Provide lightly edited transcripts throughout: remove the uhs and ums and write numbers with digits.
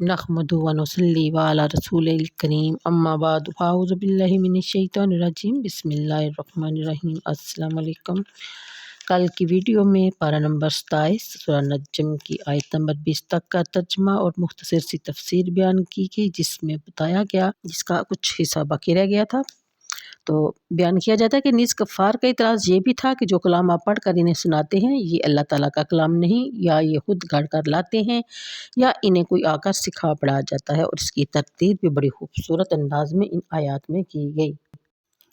नहमदुहु व नुसल्ली अला रसूलिल करीम अम्मा बाद अऊज़ु बिल्लाहि मिनश शैतानिर रजीम बिस्मिल्लाहिर रहमानिर रहीम। अस्सलाम वालेकुम। कल की वीडियो में पारा नंबर 27 सूरह नज्म की आयत नंबर 20 तक का तर्जमा और मुख्तसर सी तफसीर बयान की गई, जिसमें बताया गया, जिसका कुछ हिस्सा बाकी रह गया था। तो बयान किया जाता है कि नीज़ कफ़ार का इतराज़ ये भी था कि जो कलाम आप पढ़ कर इन्हें सुनाते हैं ये अल्लाह ताला का कलाम नहीं, या ये खुद गढ़ कर लाते हैं, या इन्हें कोई आकर सिखा पढ़ाया जाता है। और इसकी तरतीब भी बड़ी खूबसूरत अंदाज में इन आयात में की गई।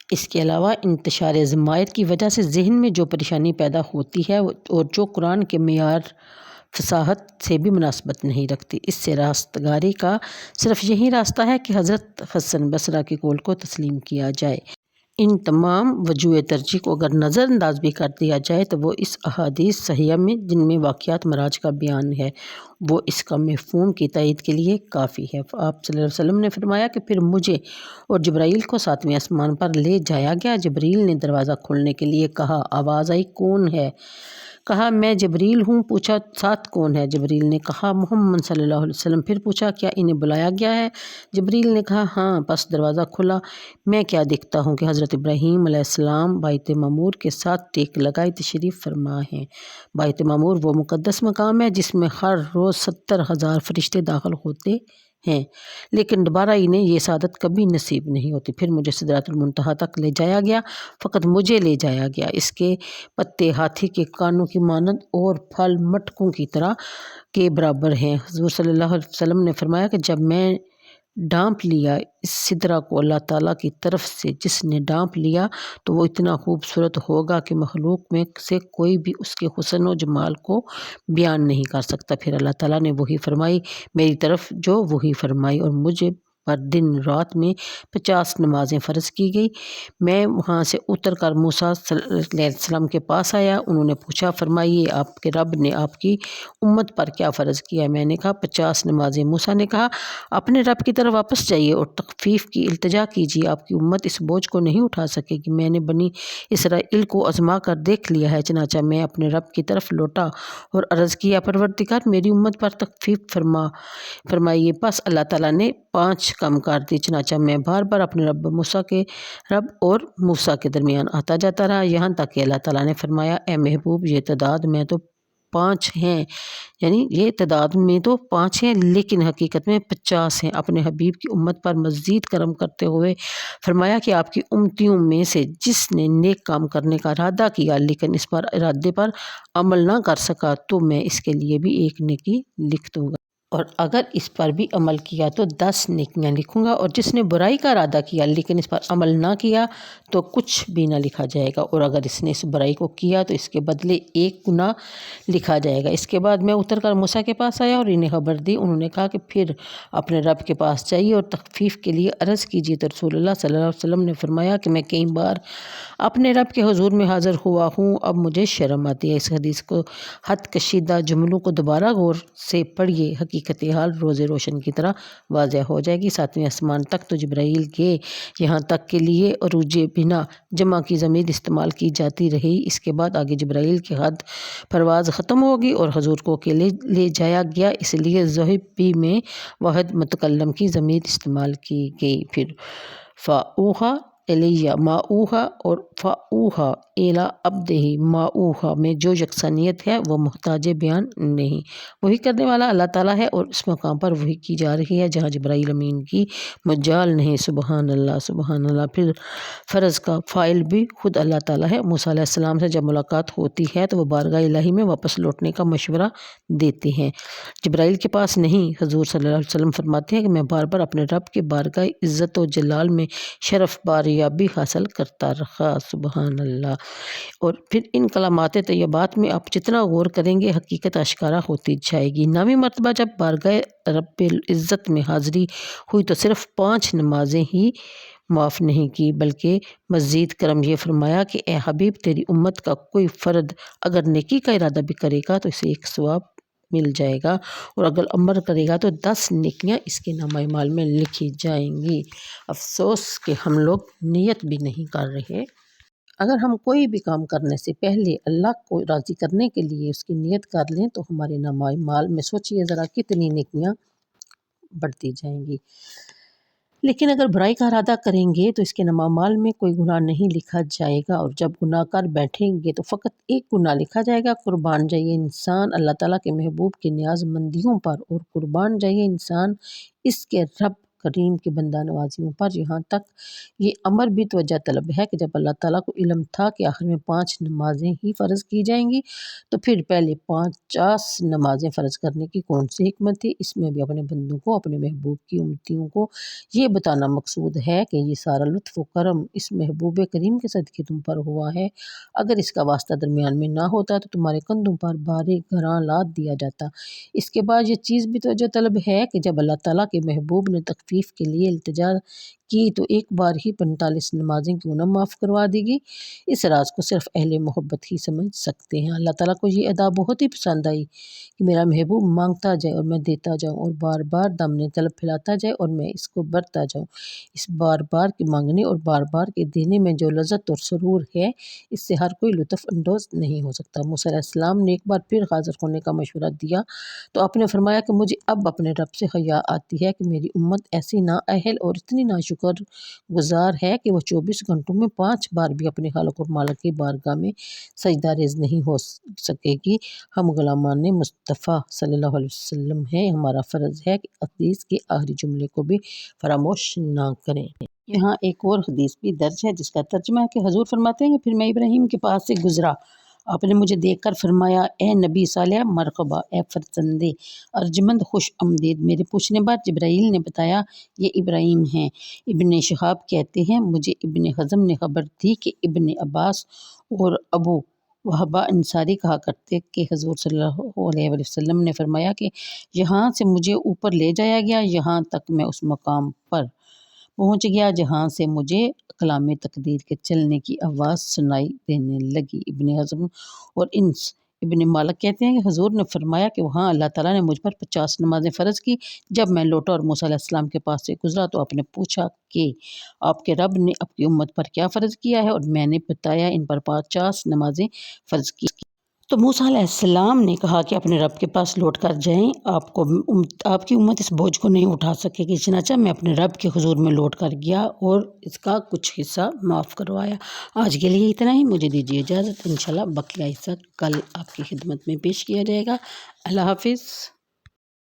इसके अलावा इंतशार ज़मायत की वजह से ज़हन में जो परेशानी पैदा होती है और जो कुरान के मेयार फसाहत से भी मुनासबत नहीं रखती, इससे रास्तगारी का सिर्फ यही रास्ता है कि हज़रत हसन बसरा के कौल को तस्लीम किया जाए। इन तमाम वजूह तरजीह को अगर नज़रअंदाज भी कर दिया जाए तो वो इस अहादीस सहिया में जिनमें वाक़यात मराज का बयान है, वो इसका मफ़हूम की तइद के लिए काफ़ी है। आप सल्लल्लाहु अलैहि वसल्लम ने फरमाया कि फिर मुझे और जिब्राईल को 7वें आसमान पर ले जाया गया। जिब्रील ने दरवाज़ा खोलने के लिए कहा। आवाज़ आई, कौन है? कहा, मैं जिब्रील हूँ। पूछा, साथ कौन है? जिब्रील ने कहा, मोहम्मद सल्लल्लाहु अलैहि वसल्लम। फिर पूछा, क्या इन्हें बुलाया गया है? जिब्रील ने कहा, हाँ। बस दरवाज़ा खुला। मैं क्या देखता हूँ कि हज़रत इब्राहीम अलैहिस्सलाम बाइत मामूर के साथ टेक लगाए तशरीफ़ फरमा हैं। बाइत मामूर वो मुक़द्दस मकाम है जिसमें हर रोज़ 70,000 फरिश्ते दाखिल होते हैं, लेकिन दोबारा इन्हें ये सादत कभी नसीब नहीं होती। फिर मुझे सिदरतुल मुंतहा तक ले जाया गया। फ़कत मुझे ले जाया गया। इसके पत्ते हाथी के कानों की मानद और फल मटकों की तरह के बराबर हैं। हुज़ूर सल्लल्लाहु अलैहि वसल्लम ने फरमाया कि जब मैं ढांप लिया इस सिदरा को अल्लाह ताला की तरफ से, जिसने ढांप लिया तो वो इतना खूबसूरत होगा कि मखलूक में से कोई भी उसके हुस्न और जमाल को बयान नहीं कर सकता। फिर अल्लाह ताला ने वही फरमाई मेरी तरफ जो वही फरमाई, और मुझे पर दिन रात में 50 नमाजें फ़र्ज़ की गई। मैं वहाँ से उतर कर मूसा सल्लम के पास आया। उन्होंने पूछा, फरमाइए आपके रब ने आपकी उम्मत पर क्या फ़र्ज़ किया है? मैंने कहा, 50 नमाजें। मूसा ने कहा, अपने रब की तरफ वापस जाइए और तख़फ़ीफ़ की इल्तिजा कीजिए। आपकी उम्मत इस बोझ को नहीं उठा सकेगी। मैंने बनी इसराइल को आज़मा कर देख लिया है। चनाचा मैं अपने रब की तरफ लौटा और अर्ज़ किया, परवरदिगार मेरी उम्मत पर तख़फ़ीफ़ फरमाइए। बस अल्लाह ताला ने 5 कम कर दी। चनाचा मैं बार बार अपने रब और मूसा के दरमियान आता जाता रहा, यहाँ तक कि अल्लाह ताला ने फरमाया, ए महबूब ये तादाद में तो 5 हैं, यानी ये तादाद में तो 5 हैं लेकिन हकीकत में 50 हैं। अपने हबीब की उम्मत पर मज़ीद करम करते हुए फरमाया कि आपकी उम्मतियों में से जिसने नेक काम करने का इरादा किया लेकिन इस पर इरादे पर अमल ना कर सका, तो मैं इसके लिए भी एक नेकी लिख दूँगा, और अगर इस पर भी अमल किया तो 10 नेकियां लिखूंगा। और जिसने बुराई का इरादा किया लेकिन इस पर अमल ना किया तो कुछ भी ना लिखा जाएगा, और अगर इसने इस बुराई को किया तो इसके बदले 1 गुनाह लिखा जाएगा। इसके बाद मैं उतर कर मूसा के पास आया और इन्हें खबर दी। उन्होंने कहा कि फिर अपने रब के पास जाइए और तख़फ़ीफ़ के लिए अर्ज़ कीजिए। तो रसूलुल्लाह सल्लल्लाहु अलैहि वसल्लम ने फरमाया कि मैं कई बार अपने रब के हुज़ूर में हाज़िर हुआ हूँ, अब मुझे शर्म आती है। इस हदीस को हद कशीदा जुमलों को दोबारा गौर से पढ़िए, हकीकत हाल रोज़े रोशन की तरह वाज़ह हो जाएगी। 7वें आसमान तक तो जिब्राईल के यहाँ तक के लिए अरूजे बिना जमा की ज़मीर इस्तेमाल की जाती रही। इसके बाद आगे जिब्राईल की हद परवाज़ ख़त्म होगी और हुज़ूर को अकेले ले जाया गया, इसलिए ज़ुहबी में वाहिद मुतकल्लम की ज़मीर इस्तेमाल की गई। फिर फ़ाऊहा एलिया माऊहा और फ़ाऊहा एला अब्दिही माऊहा में जो यकसानियत है वो मुहताज बयान नहीं, वही करने वाला अल्लाह ताला है, और इस मकाम पर वही की जा रही है जहाँ जिब्राईल अमीन की मजाल नहीं। सुबहान अल्लाह, सुबहान अल्लाह। फिर फ़र्ज़ का फ़ाइल भी खुद अल्लाह ताला है। मूसा अलैहिस्सलाम से जब मुलाकात होती है तो वह बारगाह इलाही में वापस लौटने का मशवरा देते हैं, जिब्राईल के पास नहीं। हुज़ूर सल्लल्लाहु अलैहि वसल्लम फरमाते हैं कि मैं बार बार अपने रब के बारगाह इज़्ज़त और जलाल में शरफ़ बारियाबी हासिल करता रहा। सुबहान अल्लाह। और फिर इन कलामात तैयबात में आप जितना गौर करेंगे हकीकत आश्कारा होती जाएगी। 9वीं मरतबा जब बारगाह रब्बिल इज़्ज़त में हाज़िरी हुई तो सिर्फ 5 नमाजें ही माफ़ नहीं की, बल्कि मज़ीद करम ये फरमाया कि ए हबीब तेरी उम्मत का कोई फ़र्द अगर नेकी का इरादा भी करेगा तो इसे एक सवाब मिल जाएगा, और अगर अमल करेगा तो 10 नेकियां इसके नामा माल में लिखी जाएंगी। अफसोस कि हम लोग नियत भी नहीं कर रहे। अगर हम कोई भी काम करने से पहले अल्लाह को राज़ी करने के लिए उसकी नियत कर लें तो हमारे नामा माल में सोचिए ज़रा कितनी नेकियां بڑھتی جائیں گی۔ لیکن اگر برائی کا ارادہ کریں گے تو اس کے نمامال میں کوئی گناہ نہیں لکھا جائے گا، اور جب گناہ کار بیٹھیں گے تو فقط ایک گناہ لکھا جائے گا، قربان جائے انسان اللہ تعالیٰ کے محبوب کی نیاز مندیوں پر، اور قربان جائے انسان اس کے رب کریم کی بندہ نوازیوں پر۔ یہاں تک یہ امر بھی توجہ طلب ہے کہ جب اللہ تعالیٰ کو علم تھا کہ آخر میں 5 نمازیں ہی فرض کی جائیں گی، تو پھر پہلے 50 نمازیں فرض کرنے کی کون سی حکمت تھی؟ اس میں بھی اپنے بندوں کو، اپنے محبوب کی امتیوں کو یہ بتانا مقصود ہے کہ یہ سارا لطف و کرم اس محبوب کریم کے صدقے تم پر ہوا ہے۔ اگر اس کا واسطہ درمیان میں نہ ہوتا تو تمہارے کندھوں پر بھاری گراں لاد دیا جاتا۔ اس کے بعد یہ چیز بھی توجہ طلب ہے کہ جب اللہ تعالیٰ کے محبوب نے تخفیف کے لیے التجا کی تو ایک بار ہی 45 نمازیں کیوں نہ معاف کروا دی گئی؟ اس راز کو صرف اہل محبت ہی سمجھ سکتے ہیں۔ اللہ تعالیٰ کو یہ ادا بہت ہی پسند آئی کہ میرا محبوب مانگتا جائے اور میں دیتا جاؤں، اور بار بار دامن طلب پھیلاتا جائے اور میں اس کو برتا جاؤں۔ اس بار بار کے مانگنے اور بار بار کے دینے میں جو لذت اور سرور ہے، اس سے ہر کوئی لطف اندوز نہیں ہو سکتا۔ موسیٰ علیہ السلام نے ایک بار پھر حاضر ہونے کا مشورہ دیا تو آپ نے فرمایا کہ مجھے اب اپنے رب سے حیا آتی ہے کہ میری امت ایسی نااہل اور اتنی ناشکر گزار ہے کہ وہ 24 گھنٹوں میں 5 بار بھی اپنے خالق اور مالک کی بارگاہ میں سجدہ ریز نہیں ہو سکے گی۔ ہم غلامان مصطفیٰ صلی اللہ علیہ وسلم ہیں، ہمارا فرض ہے کہ حدیث کے آخری جملے کو بھی فراموش نہ کریں۔ یہاں ایک اور حدیث بھی درج ہے جس کا ترجمہ ہے کہ حضور فرماتے ہیں کہ پھر میں ابراہیم کے پاس سے گزرا، آپ نے مجھے دیکھ کر فرمایا اے نبی صالح مرحبا، اے فرزند ارجمند خوش آمدید۔ میرے پوچھنے پر جبرائیل نے بتایا یہ ابراہیم ہیں۔ ابن شہاب کہتے ہیں مجھے ابن حزم نے خبر دی کہ ابن عباس اور ابو وہبہ انصاری کہا کرتے کہ حضور صلی اللہ علیہ وسلم نے فرمایا کہ یہاں سے مجھے اوپر لے جایا گیا، یہاں تک میں اس مقام پر پہنچ گیا جہاں سے مجھے کلام تقدیر کے چلنے کی آواز سنائی دینے لگی۔ ابن حزم اور انس ابن مالک کہتے ہیں کہ حضور نے فرمایا کہ وہاں اللہ تعالیٰ نے مجھ پر 50 نمازیں فرض کی۔ جب میں لوٹا اور موسیٰ علیہ السلام کے پاس سے گزرا تو آپ نے پوچھا کہ آپ کے رب نے آپ کی امت پر کیا فرض کیا ہے، اور میں نے بتایا ان پر 50 نمازیں فرض کی۔ تو موسیٰ علیہ السلام نے کہا کہ اپنے رب کے پاس لوٹ کر جائیں، آپ کی امت اس بوجھ کو نہیں اٹھا سکے گی۔ چنانچہ میں اپنے رب کے حضور میں لوٹ کر گیا اور اس کا کچھ حصہ معاف کروایا۔ آج کے لیے اتنا ہی، مجھے دیجیے اجازت، انشاءاللہ بقیہ حصہ کل آپ کی خدمت میں پیش کیا جائے گا۔ اللہ حافظ۔